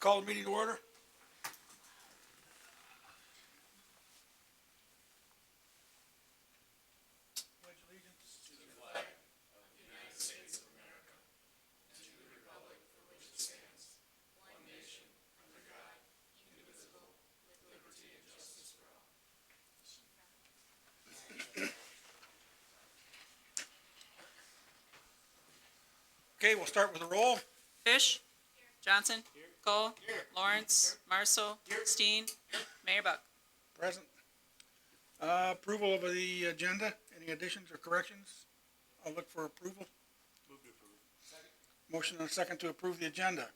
Call the meeting to order. Pledge allegiance to the flag. Okay, we'll start with a roll. Fish. Johnson. Cole. Lawrence. Marshall. Steen. Mayor Buck. Present. Approval of the agenda. Any additions or corrections? I'll look for approval. Move to approve. Motion and a second to approve the agenda.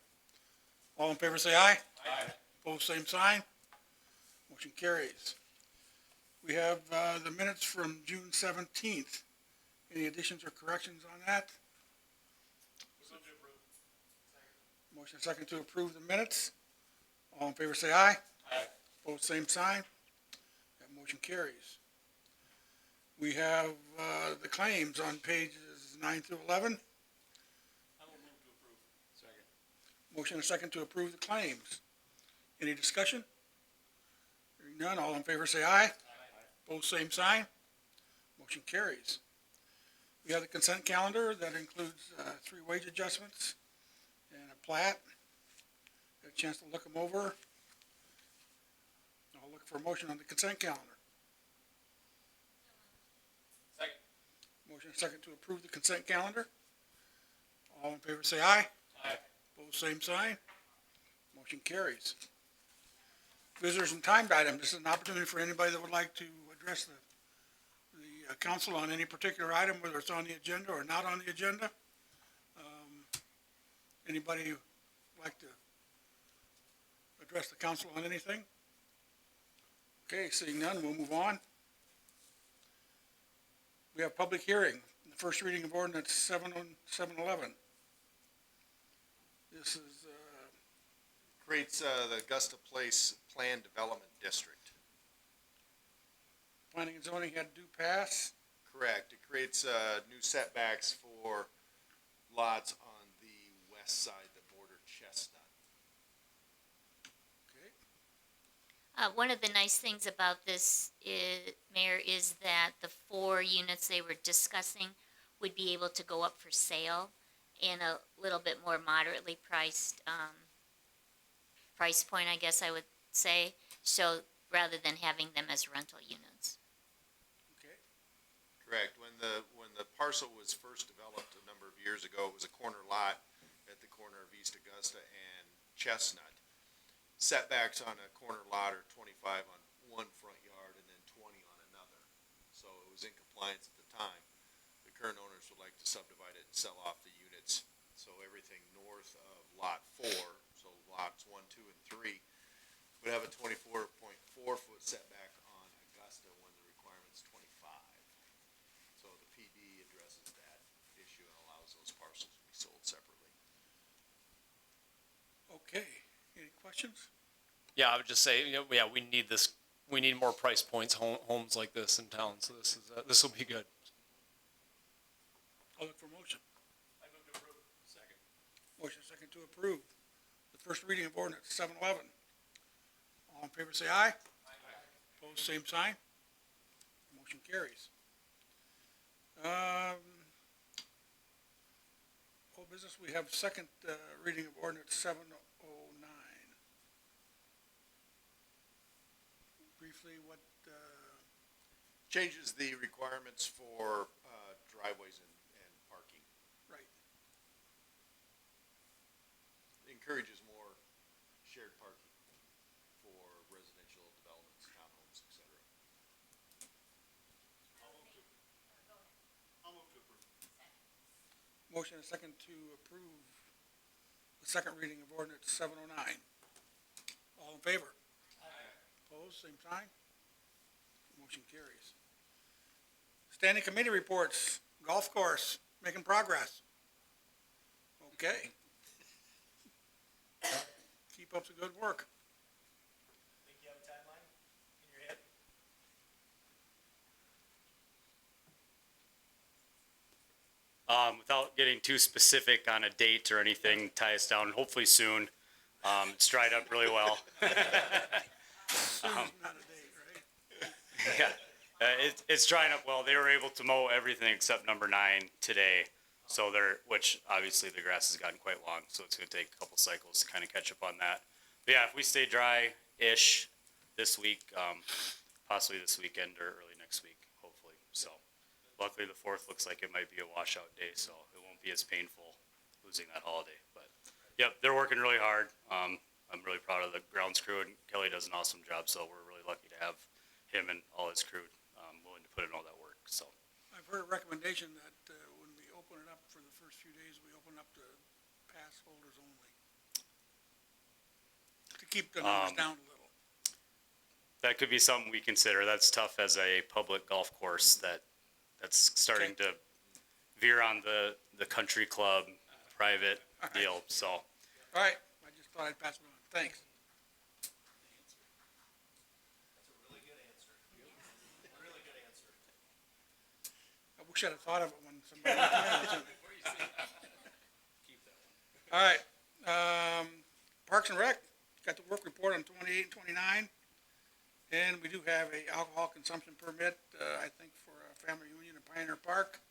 All in favor say aye. Aye. Opposed, same sign. Motion carries. We have the minutes from June 17th. Any additions or corrections on that? Move to approve. Motion and second to approve the minutes. All in favor say aye. Aye. Opposed, same sign. That motion carries. We have the claims on pages 9 through 11. I will move to approve. Second. Motion and second to approve the claims. Any discussion? Hearing none, all in favor say aye. Aye. Opposed, same sign. Motion carries. We have the consent calendar that includes 3 wage adjustments and a plat. Got a chance to look them over. I'll look for a motion on the consent calendar. Second. Motion and second to approve the consent calendar. All in favor say aye. Aye. Opposed, same sign. Motion carries. Visitors and timed items. This is an opportunity for anybody that would like to address the council on any particular item, whether it's on the agenda or not on the agenda. Anybody like to address the council on anything? Okay, seeing none, we'll move on. We have public hearing, the first reading of ordinance 711. This is, Creates the Augusta Place Plan Development District. planning and zoning had due pass. Correct. It creates new setbacks for lots on the west side that border Chestnut. Okay. One of the nice things about this, Mayor, is that the 4 units they were discussing would be able to go up for sale in a little bit more moderately priced price point, I guess I would say. So rather than having them as rental units. Okay. Correct. When the parcel was first developed a number of years ago, it was a corner lot at the corner of East Augusta and Chestnut. Setbacks on a corner lot are 25 on one front yard and then 20 on another. So it was in compliance at the time. The current owners would like to subdivide it and sell off the units. So everything north of lot 4, so lots 1, 2, and 3, would have a 24.4 foot setback on Augusta when the requirement's 25. So the PD addresses that issue and allows those parcels to be sold separately. Okay, any questions? Yeah, I would just say, yeah, we need this. We need more price points, homes like this in town. So this will be good. I'll look for motion. I move to approve. Second. Motion second to approve the first reading of ordinance 711. All in favor say aye. Opposed, same sign. Motion carries. Whole business, we have second reading of ordinance 709. Briefly, what, Changes the requirements for driveways and parking. right, Encourages more shared parking for residential developments, townhomes, et cetera. I'll move to approve. motion and second to approve the second reading of ordinance 709. All in favor? Opposed, same sign. Motion carries. Standing committee reports, golf course, making progress. Okay. Keep up the good work. Think you have a timeline in your head? Without getting too specific on a date or anything, tie us down, hopefully soon. It's dried up really well. Soon's not a date, right? Yeah, it's drying up well. They were able to mow everything except number 9 today. So which obviously the grass has gotten quite long, so it's gonna take a couple cycles to kind of catch up on that. But yeah, if we stay dry-ish this week, possibly this weekend or early next week, hopefully. So luckily the 4th looks like it might be a washout day, so it won't be as painful losing that holiday. But yep, they're working really hard. I'm really proud of the grounds crew, and Kelly does an awesome job, so we're really lucky to have him and all his crew willing to put in all that work, so. I've heard a recommendation that, when we open it up for the first few days, we open up to pass holders only. To keep the numbers down a little. That could be something we consider. That's tough as a public golf course that's starting to veer on the country club private All right. deal, so. All right, I just thought I'd pass it on. Thanks. I wish I'd have thought of it when somebody was saying it. All right, Parks and Rec, got the work report on 28 and 29. And we do have a alcohol consumption permit, I think for a family reunion in Pioneer Park.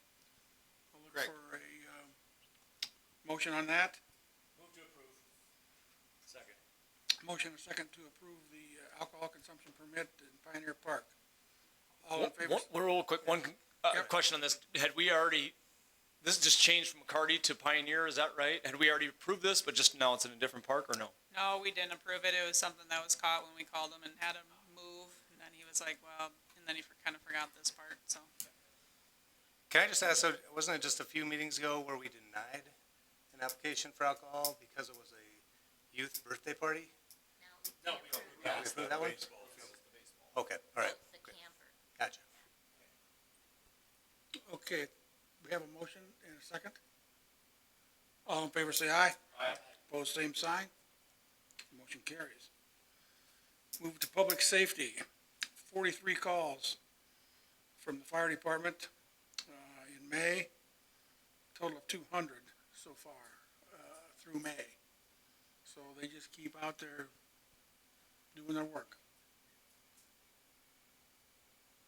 I'll look Correct. for a motion on that. Second. Motion and a second to approve the alcohol consumption permit in Pioneer Park. All in favor? One real quick, Yep. question on this. Had we already, this just changed from McCarty to Pioneer, is that right? Had we already approved this, but just now it's in a different park or no? No, we didn't approve it. It was something that was caught when we called him and had him move. And then he was like, well, and then he kind of forgot this part, so. Can I just ask, so wasn't it just a few meetings ago where we denied an application for alcohol because it was a youth birthday party? No, we We approved that one? Okay, all right, the camper. gotcha. Okay, we have a motion and a second. All in favor say aye. Aye. Opposed, same sign. Motion carries. Move to public safety. 43 calls from the fire department in May. Total of 200 so far through May. So they just keep out there doing their work.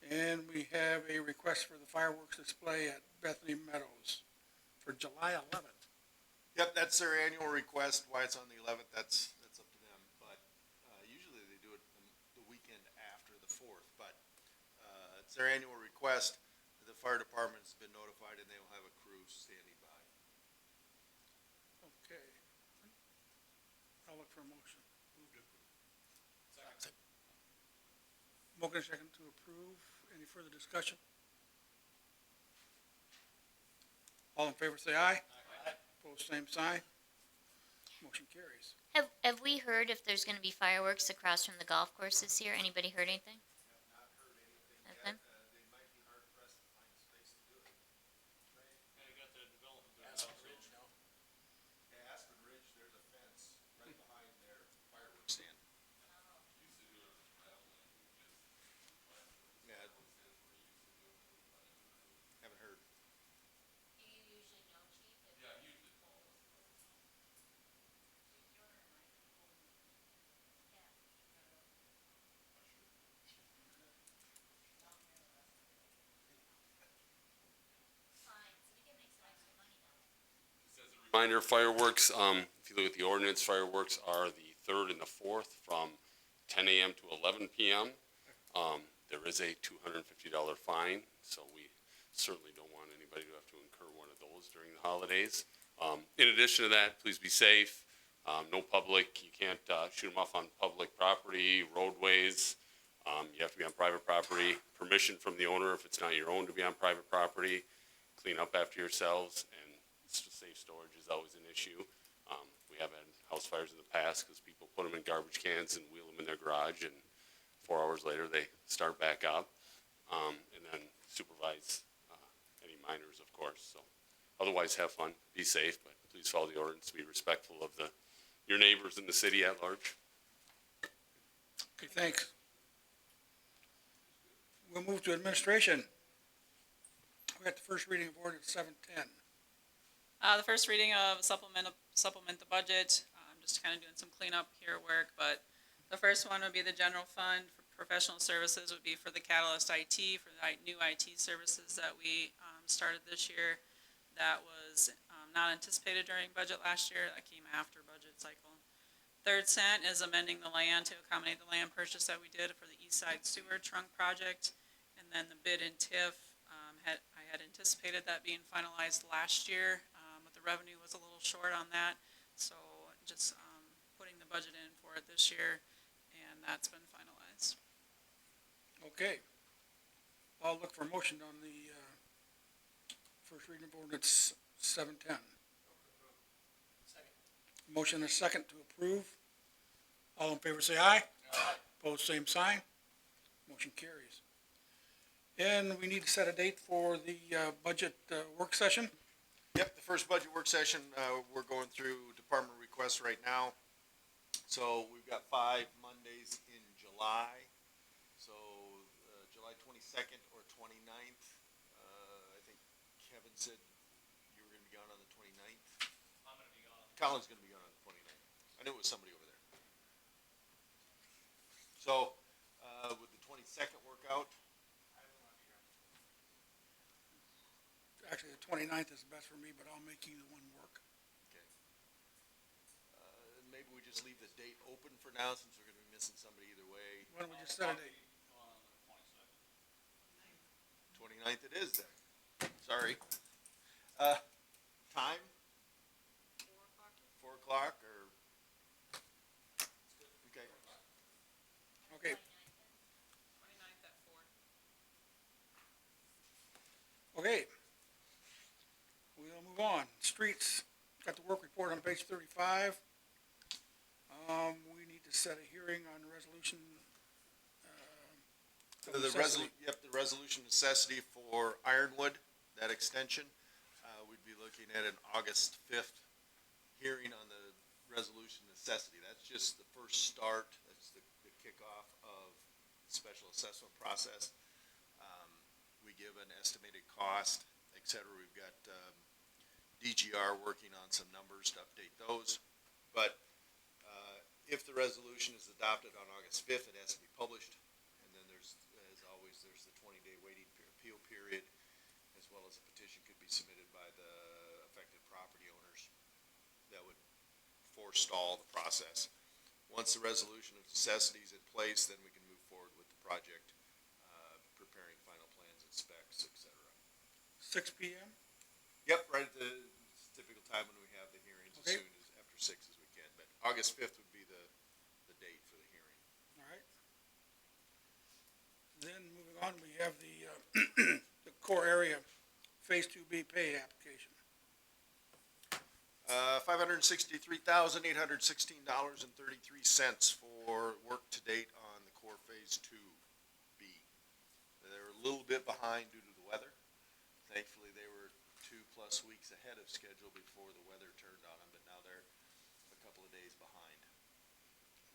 And we have a request for the fireworks display at Bethany Meadows for July 11th. Yep, that's their annual request. Why it's on the 11th, that's up to them. But usually they do it the weekend after the 4th. But it's their annual request. The fire department's been notified, and they will have a crew standing by. Okay. I'll look for a motion. Motion second to approve. Any further discussion? All in favor say aye. Aye. Opposed, same sign. Motion carries. Have we heard if there's gonna be fireworks across from the golf course this year? Anybody heard anything? Not heard anything yet. Nothing? They might be hard pressed to find space to do it. Yeah, Aspen Ridge, there's a fence right behind their fireworks stand. Yeah. Haven't heard. Do you usually know, Chief? Reminder, fireworks, if you look at the ordinance, fireworks are the 3rd and the 4th from 10 a.m. to 11 p.m. There is a $250 fine, so we certainly don't want anybody to have to incur one of those during the holidays. In addition to that, please be safe. No public, you can't shoot them off on public property, roadways. You have to be on private property. Permission from the owner if it's not your own to be on private property. Clean up after yourselves, and safe storage is always an issue. We have had house fires in the past because people put them in garbage cans and wheel them in their garage, and 4 hours later they start back up. And then supervise any minors, of course. So otherwise, have fun, be safe, but please follow the ordinance, be respectful of your neighbors in the city at large. Okay, thanks. We'll move to administration. We got the first reading of ordinance 710. The first reading of supplement the budget, just kind of doing some cleanup here work, but the first one would be the general fund. For professional services would be for the Catalyst IT, for the new IT services that we, started this year. That was, not anticipated during budget last year, that came after budget cycle. Third cent is amending the land to accommodate the land purchase that we did for the East Side Sewer Trunk Project. And then the bid and TIF, I had anticipated that being finalized last year, but the revenue was a little short on that. So just, putting the budget in for it this year, and that's been finalized. Okay. I'll look for a motion on the, first reading of ordinance 710. Motion and a second to approve. All in favor say aye. Aye. Opposed, same sign. Motion carries. And we need to set a date for the budget work session. Yep, the first budget work session, we're going through department requests right now. So we've got 5 Mondays in July. So, July 22nd or 29th. I think Kevin said you were gonna be gone on the 29th. I'm gonna be gone. Colin's gonna be gone on the 29th. I knew it was somebody over there. So, would the 22nd work out? Actually, the 29th is best for me, but I'll make either one work. Okay. Maybe we just leave the date open for now, since we're gonna be missing somebody either way. Why don't we just set a date? 29th it is then. Sorry. Time? 4 o'clock or? Okay. Okay, 29th at 4. okay. We'll move on. Streets, got the work report on page 35. We need to set a hearing on the resolution. of necessity. The resolution necessity for Ironwood, that extension. We'd be looking at an August 5th hearing on the resolution necessity. That's just the first start, that's the kickoff of the special assessment process. We give an estimated cost, et cetera. We've got, DGR working on some numbers to update those. But, if the resolution is adopted on August 5th, it has to be published. And then there's, as always, there's the 20-day waiting appeal period, as well as a petition could be submitted by the affected property owners that would forestall the process. Once the resolution of necessity is in place, then we can move forward with the project, preparing final plans and specs, et cetera. 6 PM? Yep, right at the typical time when we have the hearings, as Okay. soon as, after 6 as we can. But August 5th would be the date for the hearing. All right. Then moving on, we have the, the core area Phase 2B pay application. $563,816.33 for work to date on the core Phase 2B. They're a little bit behind due to the weather. Thankfully, they were 2+ weeks ahead of schedule before the weather turned on them, but now they're a couple of days behind.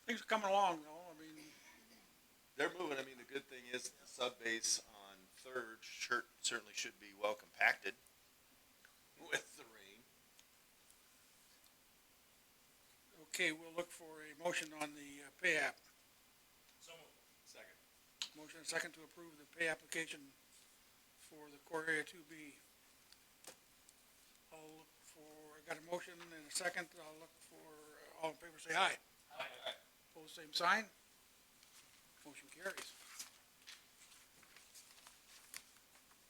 Things are coming along though, I mean, They're moving. I mean, the good thing is the sub base on Third certainly should be well compacted with the rain. okay, we'll look for a motion on the pay app. Second. Motion and second to approve the pay application for the core area 2B. I'll look for, I got a motion and a second, I'll look for, all in favor say aye. Aye. Opposed, same sign. Motion carries.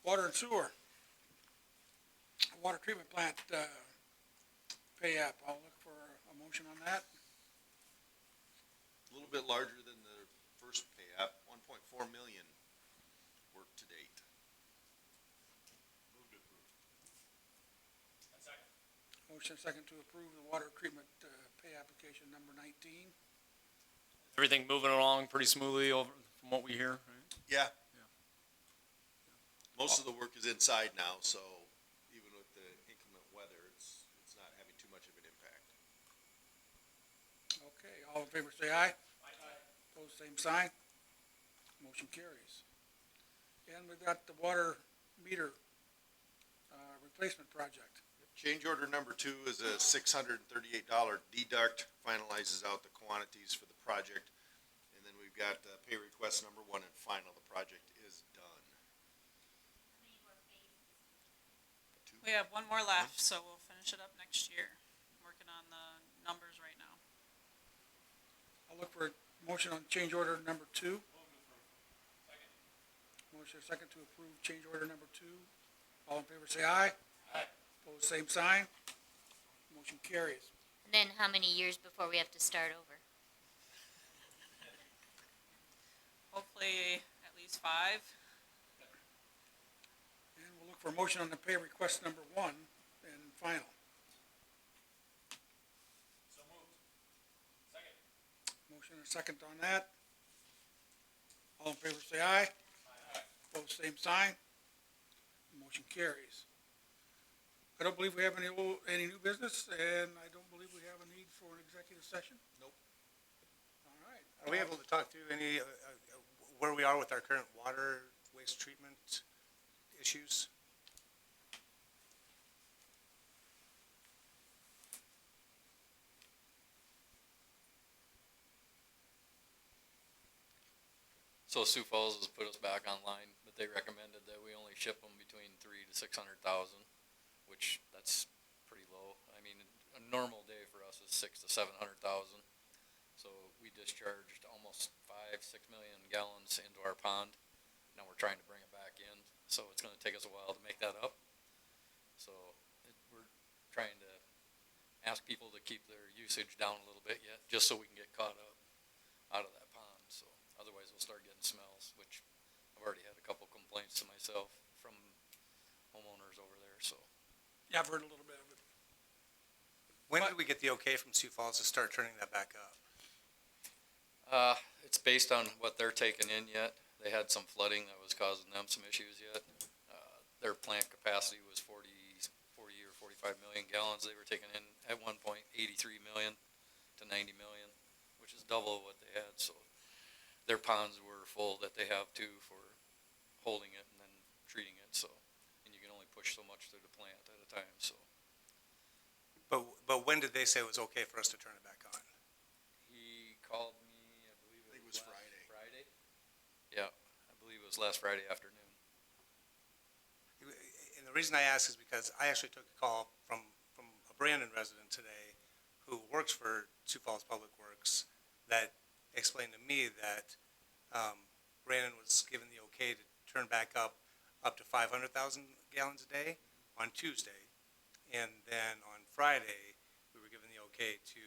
Water and sewer. Water treatment plant, pay app, I'll look for a motion on that. A little bit larger than the first pay app, 1.4 million work to date. Move to approve. Motion second to approve the water treatment, pay application number 19. Everything moving along pretty smoothly over, from what we hear, right? Yeah. Most of the work is inside now, so even with the inclement weather, it's not having too much of an impact. Okay, all in favor say aye. Aye. Opposed, same sign. Motion carries. And we've got the water meter, replacement project. Change order number 2 is a $638 deduct, finalizes out the quantities for the project. And then we've got pay request number 1 and final, the project is done. We have one more left, so we'll finish it up next year. I'm working on the numbers right now. I'll look for a motion on change order number 2. Motion second to approve change order number 2. All in favor say aye. Aye. Opposed, same sign. Motion carries. And then how many years before we have to start over? Hopefully, at least 5. And we'll look for a motion on the pay request number 1 and final. So moved. Second. Motion and a second on that. All in favor say aye. Opposed, same sign. Motion carries. I don't believe we have any new business, and I don't believe we have a need for an executive session. Nope. All right. Are we able to talk through any, where we are with our current water waste treatment issues? So Sioux Falls has put us back online, but they recommended that we only ship them between 300,000 to 600,000, which that's pretty low. I mean, a normal day for us is 600,000 to 700,000. So we discharged almost 5-6 million gallons into our pond. Now we're trying to bring it back in, so it's going to take us a while to make that up. So we're trying to ask people to keep their usage down a little bit yet, just so we can get caught up out of that pond. So otherwise we'll start getting smells, which I've already had a couple complaints to myself from homeowners over there, so. Yeah, I've heard a little bit of it. When did we get the okay from Sioux Falls to start turning that back up? It's based on what they're taking in yet. They had some flooding that was causing them some issues yet. Their plant capacity was 40 or 45 million gallons. They were taking in at one point 83 million to 90 million, which is double what they had, so. Their ponds were full that they have too for holding it and then treating it, so, and you can only push so much through the plant at a time, so. But when did they say it was okay for us to turn it back on? He called me, I believe I think it it was was last Friday. Friday? Yeah, I believe it was last Friday afternoon. And the reason I ask is because I actually took a call from a Brandon resident today who works for Sioux Falls Public Works that explained to me that Brandon was given the okay to turn back up to 500,000 gallons a day on Tuesday. And then on Friday, we were given the okay to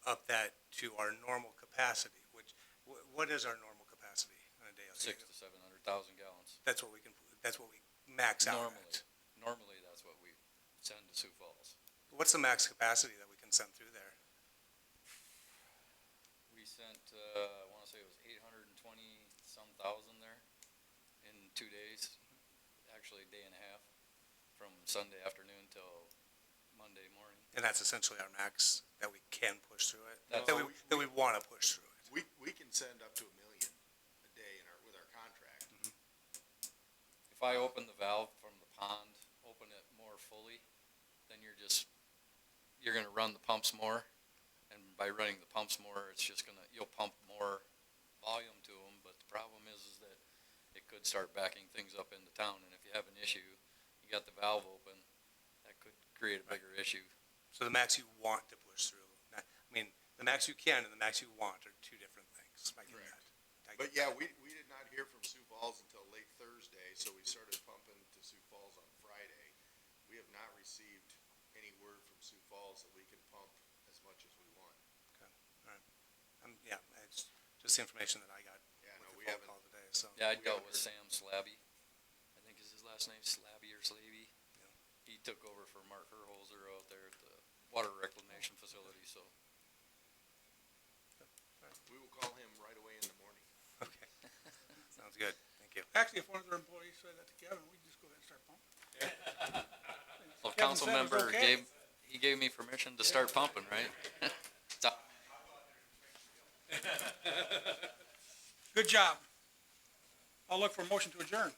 up that to our normal capacity, which, what is our normal capacity on a day? 600,000 to 700,000 gallons. That's what we max out Normally, at. normally that's what we send to Sioux Falls. What's the max capacity that we can send through there? We sent, I wanna say it was 820-some thousand there in 2 days, actually a day and a half, from Sunday afternoon till Monday morning. And that's essentially our max that we can push through it, That's- that we want to push through it. We can send up to 1 million a day with our contract. If I open the valve from the pond, open it more fully, then you're gonna run the pumps more. And by running the pumps more, it's just you'll pump more volume to them, but the problem is that it could start backing things up into town, and if you have an issue, you got the valve open, that could create a bigger issue. So the max you want to push through, I mean, the max you can and the max you want are two different things. I get that. I But get yeah, that. we did not hear from Sioux Falls until late Thursday, so we started pumping to Sioux Falls on Friday. We have not received any word from Sioux Falls that we can pump as much as we want. Yeah, it's just the information that I got Yeah, no, with we the phone haven't. call today, so. Yeah, I We dealt haven't with heard. Sam Slabby, I think is his last name, Slabby or Slavy. Yeah. He took over for Mark Herholzer out there at the water reclamation facility, so. We will call him right away in the morning. Okay, sounds good, thank you. Actually, if one of their employees said that to Kevin, we can just go ahead and start pumping. Well, Kevin council said it was member okay. gave me permission to start pumping, right? So, Good job. I'll look for a motion to adjourn.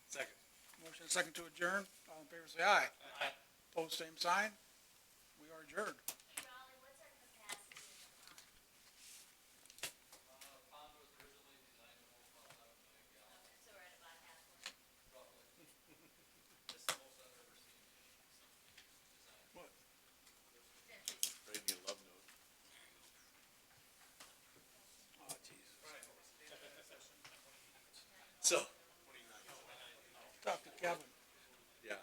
Second. Motion second to adjourn. All in favor, say aye. Aye. Opposed, same sign. We are adjourned. Hey, Raleigh, what's our capacity in the pond? Pond was originally designed to hold about 11 million gallons, Okay, so we're at about halfway. roughly. It's the most I've ever seen something designed. What? Since we Brady love note. Oh, Jesus. So, Talk to Kevin. yeah.